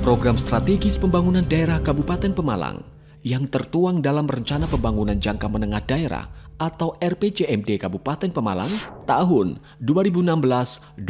Program Strategis Pembangunan Daerah Kabupaten Pemalang yang tertuang dalam Rencana Pembangunan Jangka Menengah Daerah atau RPJMD Kabupaten Pemalang tahun 2016-2021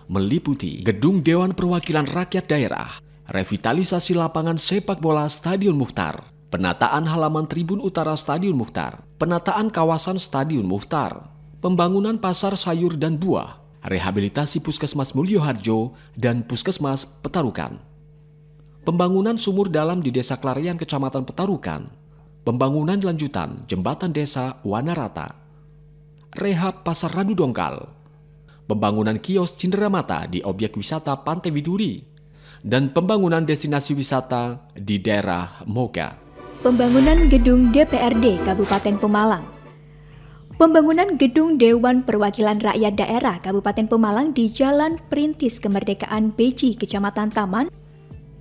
meliputi Gedung Dewan Perwakilan Rakyat Daerah, revitalisasi lapangan sepak bola Stadion Muchtar, penataan halaman Tribun Utara Stadion Muchtar, penataan kawasan Stadion Muchtar, pembangunan pasar sayur dan buah, rehabilitasi Puskesmas Mulyoharjo dan Puskesmas Petarukan, pembangunan sumur dalam di Desa Klarian Kecamatan Petarukan, pembangunan lanjutan Jembatan Desa Wanarata, rehab Pasar Radu Dongkal, pembangunan kios Cenderamata di objek wisata Pantai Widuri, dan pembangunan destinasi wisata di daerah Moga. Pembangunan gedung DPRD Kabupaten Pemalang. Pembangunan gedung Dewan Perwakilan Rakyat Daerah Kabupaten Pemalang di Jalan Perintis Kemerdekaan Beji, Kecamatan Taman,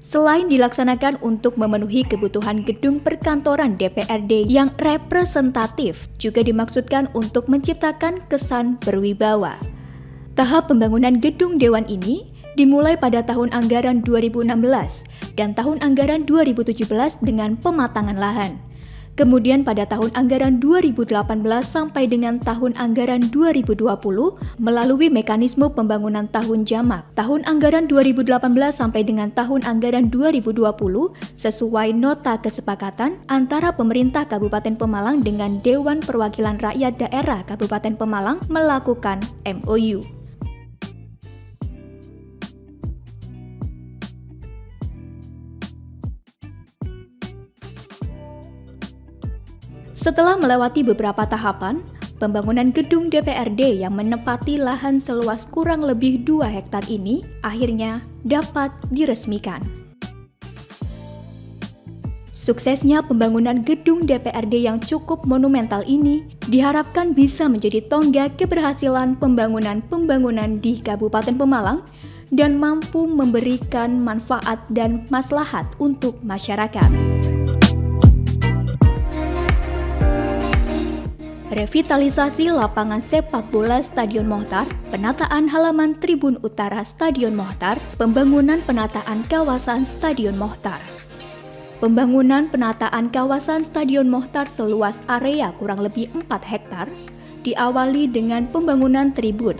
selain dilaksanakan untuk memenuhi kebutuhan gedung perkantoran DPRD yang representatif, juga dimaksudkan untuk menciptakan kesan berwibawa. Tahap pembangunan gedung Dewan ini dimulai pada tahun anggaran 2016 dan tahun anggaran 2017 dengan pematangan lahan. Kemudian pada tahun anggaran 2018 sampai dengan tahun anggaran 2020 melalui mekanisme pembangunan tahun jamak. Tahun anggaran 2018 sampai dengan tahun anggaran 2020 sesuai nota kesepakatan antara pemerintah Kabupaten Pemalang dengan Dewan Perwakilan Rakyat Daerah Kabupaten Pemalang melakukan MOU. Setelah melewati beberapa tahapan, pembangunan gedung DPRD yang menempati lahan seluas kurang lebih 2 hektar ini akhirnya dapat diresmikan. Suksesnya pembangunan gedung DPRD yang cukup monumental ini diharapkan bisa menjadi tonggak keberhasilan pembangunan di Kabupaten Pemalang dan mampu memberikan manfaat dan maslahat untuk masyarakat. Revitalisasi lapangan sepak bola Stadion Muchtar, penataan halaman Tribun Utara Stadion Muchtar, pembangunan penataan kawasan Stadion Muchtar. Pembangunan penataan kawasan Stadion Muchtar seluas area kurang lebih 4 hektar diawali dengan pembangunan tribun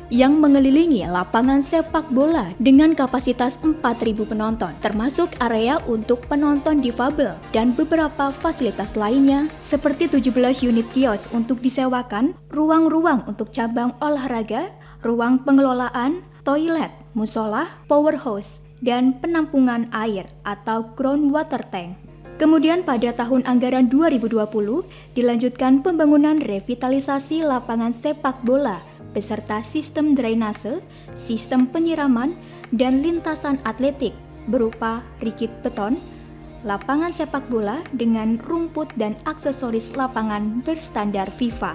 yang mengelilingi lapangan sepak bola dengan kapasitas 4.000 penonton, termasuk area untuk penonton difabel dan beberapa fasilitas lainnya seperti 17 unit kios untuk disewakan, ruang-ruang untuk cabang olahraga, ruang pengelolaan, toilet, musola, power hose, dan penampungan air atau groundwater tank. Kemudian pada tahun anggaran 2020 dilanjutkan pembangunan revitalisasi lapangan sepak bola beserta sistem drainase, sistem penyiraman, dan lintasan atletik berupa rigid beton, lapangan sepak bola dengan rumput dan aksesoris lapangan berstandar FIFA.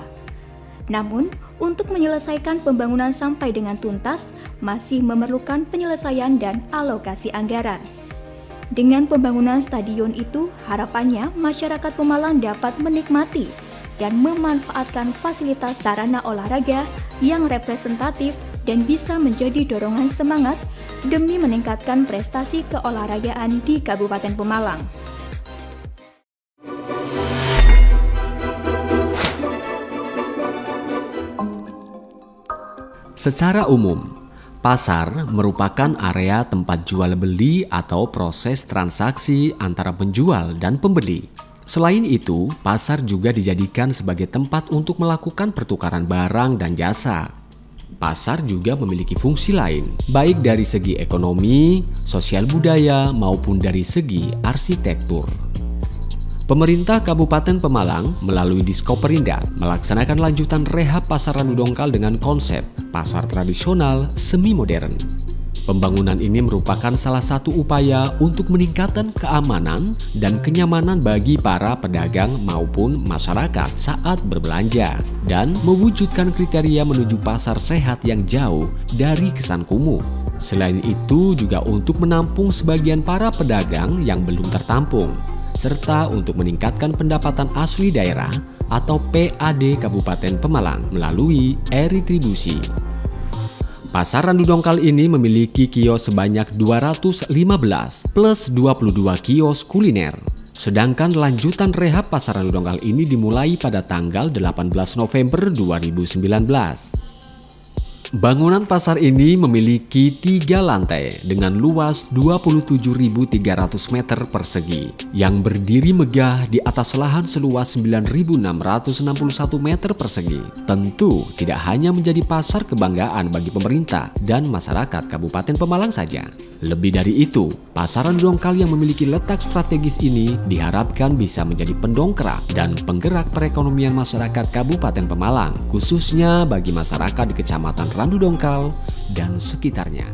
Namun, untuk menyelesaikan pembangunan sampai dengan tuntas, masih memerlukan penyelesaian dan alokasi anggaran. Dengan pembangunan stadion itu, harapannya masyarakat Pemalang dapat menikmati dan memanfaatkan fasilitas sarana olahraga yang representatif dan bisa menjadi dorongan semangat demi meningkatkan prestasi keolahragaan di Kabupaten Pemalang. Secara umum, pasar merupakan area tempat jual beli atau proses transaksi antara penjual dan pembeli. Selain itu, pasar juga dijadikan sebagai tempat untuk melakukan pertukaran barang dan jasa. Pasar juga memiliki fungsi lain, baik dari segi ekonomi, sosial budaya, maupun dari segi arsitektur. Pemerintah Kabupaten Pemalang melalui Diskoperinda melaksanakan lanjutan rehab Pasar Radu Dongkal dengan konsep pasar tradisional semi modern. Pembangunan ini merupakan salah satu upaya untuk meningkatkan keamanan dan kenyamanan bagi para pedagang maupun masyarakat saat berbelanja dan mewujudkan kriteria menuju pasar sehat yang jauh dari kesan kumuh. Selain itu juga untuk menampung sebagian para pedagang yang belum tertampung, serta untuk meningkatkan pendapatan asli daerah atau PAD Kabupaten Pemalang melalui e-retribusi. Pasar Randu Dongkal ini memiliki kios sebanyak 215 plus 22 kios kuliner. Sedangkan lanjutan rehab Pasar Randu Dongkal ini dimulai pada tanggal 18 November 2019. Bangunan pasar ini memiliki 3 lantai dengan luas 27.300 meter persegi yang berdiri megah di atas lahan seluas 9.661 meter persegi. Tentu tidak hanya menjadi pasar kebanggaan bagi pemerintah dan masyarakat Kabupaten Pemalang saja. Lebih dari itu, Pasar Randu Dongkal yang memiliki letak strategis ini diharapkan bisa menjadi pendongkrak dan penggerak perekonomian masyarakat Kabupaten Pemalang, khususnya bagi masyarakat di Kecamatan Randu Dongkal dan sekitarnya.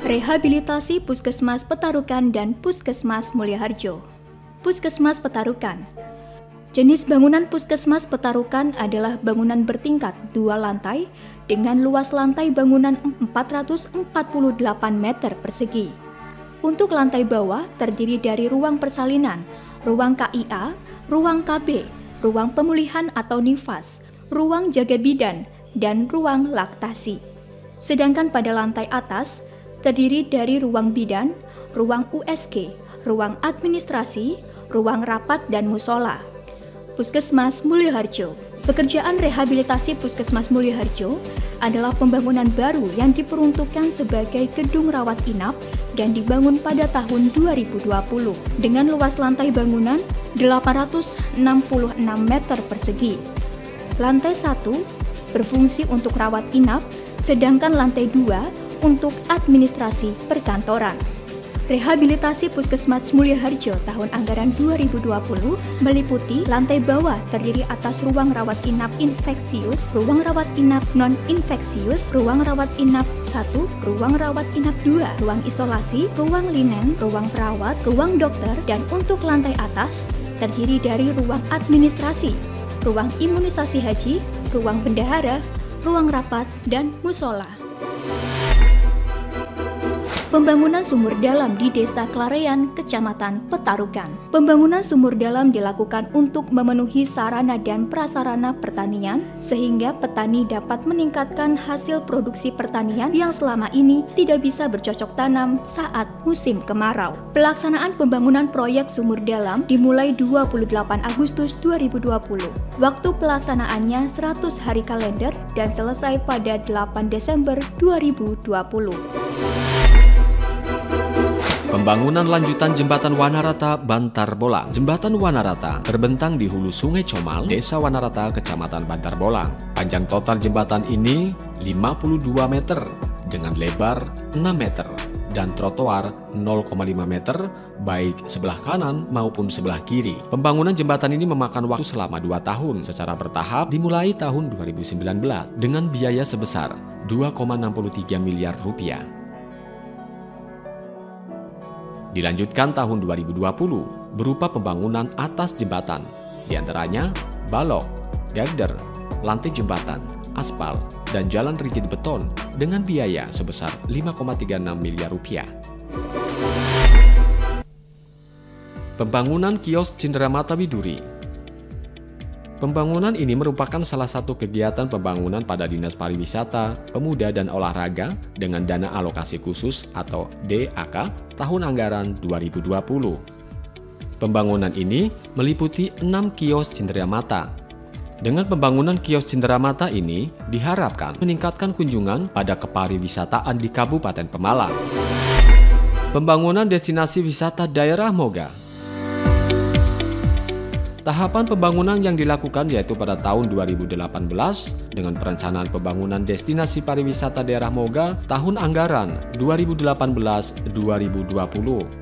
Rehabilitasi Puskesmas Petarukan dan Puskesmas Mulyaharjo. Puskesmas Petarukan. Jenis bangunan Puskesmas Petarukan adalah bangunan bertingkat 2 lantai dengan luas lantai bangunan 448 meter persegi. Untuk lantai bawah terdiri dari ruang persalinan, ruang KIA, ruang KB, ruang pemulihan atau nifas, ruang jaga bidan, dan ruang laktasi. Sedangkan pada lantai atas terdiri dari ruang bidan, ruang USG, ruang administrasi, ruang rapat, dan musola. Puskesmas Mulyaharjo. Pekerjaan rehabilitasi Puskesmas Mulyaharjo adalah pembangunan baru yang diperuntukkan sebagai gedung rawat inap dan dibangun pada tahun 2020 dengan luas lantai bangunan 866 meter persegi. Lantai 1 berfungsi untuk rawat inap, sedangkan lantai 2 untuk administrasi perkantoran. Rehabilitasi Puskesmas Mulyaharjo tahun anggaran 2020 meliputi lantai bawah terdiri atas ruang rawat inap infeksius, ruang rawat inap non-infeksius, ruang rawat inap 1, ruang rawat inap 2, ruang isolasi, ruang linen, ruang perawat, ruang dokter, dan untuk lantai atas terdiri dari ruang administrasi, ruang imunisasi haji, ruang bendahara, ruang rapat, dan musola. Pembangunan sumur dalam di Desa Klarean, Kecamatan Petarukan. Pembangunan sumur dalam dilakukan untuk memenuhi sarana dan prasarana pertanian, sehingga petani dapat meningkatkan hasil produksi pertanian yang selama ini tidak bisa bercocok tanam saat musim kemarau. Pelaksanaan pembangunan proyek sumur dalam dimulai 28 Agustus 2020. Waktu pelaksanaannya 100 hari kalender dan selesai pada 8 Desember 2020. Pembangunan lanjutan Jembatan Wanarata Bantar Bolang. Jembatan Wanarata terbentang di hulu Sungai Comal, Desa Wanarata, Kecamatan Bantar Bolang. Panjang total jembatan ini 52 meter dengan lebar 6 meter dan trotoar 0,5 meter baik sebelah kanan maupun sebelah kiri. Pembangunan jembatan ini memakan waktu selama 2 tahun secara bertahap dimulai tahun 2019 dengan biaya sebesar 2,63 miliar rupiah. Dilanjutkan tahun 2020 berupa pembangunan atas jembatan, diantaranya balok, girder, lantai jembatan, aspal, dan jalan rigid beton dengan biaya sebesar 5,36 miliar rupiah. Pembangunan kios Cenderamata Widuri. Pembangunan ini merupakan salah satu kegiatan pembangunan pada Dinas Pariwisata, Pemuda dan Olahraga dengan dana alokasi khusus atau DAK tahun anggaran 2020. Pembangunan ini meliputi 6 kios Cenderamata. Dengan pembangunan kios Cenderamata ini diharapkan meningkatkan kunjungan pada kepariwisataan di Kabupaten Pemalang. Pembangunan destinasi wisata daerah Moga. Tahapan pembangunan yang dilakukan yaitu pada tahun 2018 dengan perencanaan pembangunan destinasi pariwisata daerah Moga tahun anggaran 2018-2020.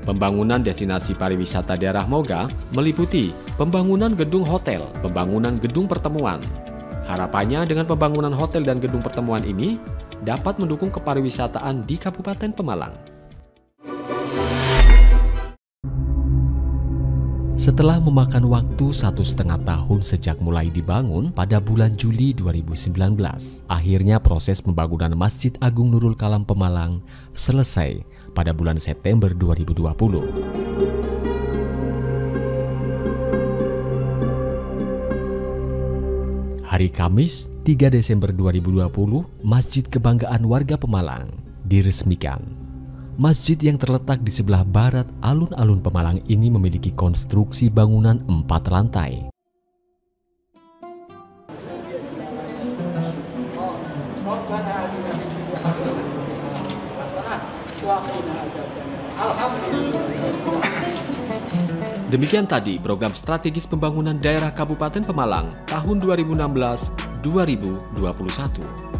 Pembangunan destinasi pariwisata daerah Moga meliputi pembangunan gedung hotel, pembangunan gedung pertemuan. Harapannya dengan pembangunan hotel dan gedung pertemuan ini dapat mendukung kepariwisataan di Kabupaten Pemalang. Setelah memakan waktu 1,5 tahun sejak mulai dibangun pada bulan Juli 2019, akhirnya proses pembangunan Masjid Agung Nurul Kalam Pemalang selesai pada bulan September 2020. Hari Kamis, 3 Desember 2020, Masjid Kebanggaan Warga Pemalang diresmikan. Masjid yang terletak di sebelah barat alun-alun Pemalang ini memiliki konstruksi bangunan 4 lantai. Demikian tadi program strategis pembangunan daerah Kabupaten Pemalang tahun 2016-2021.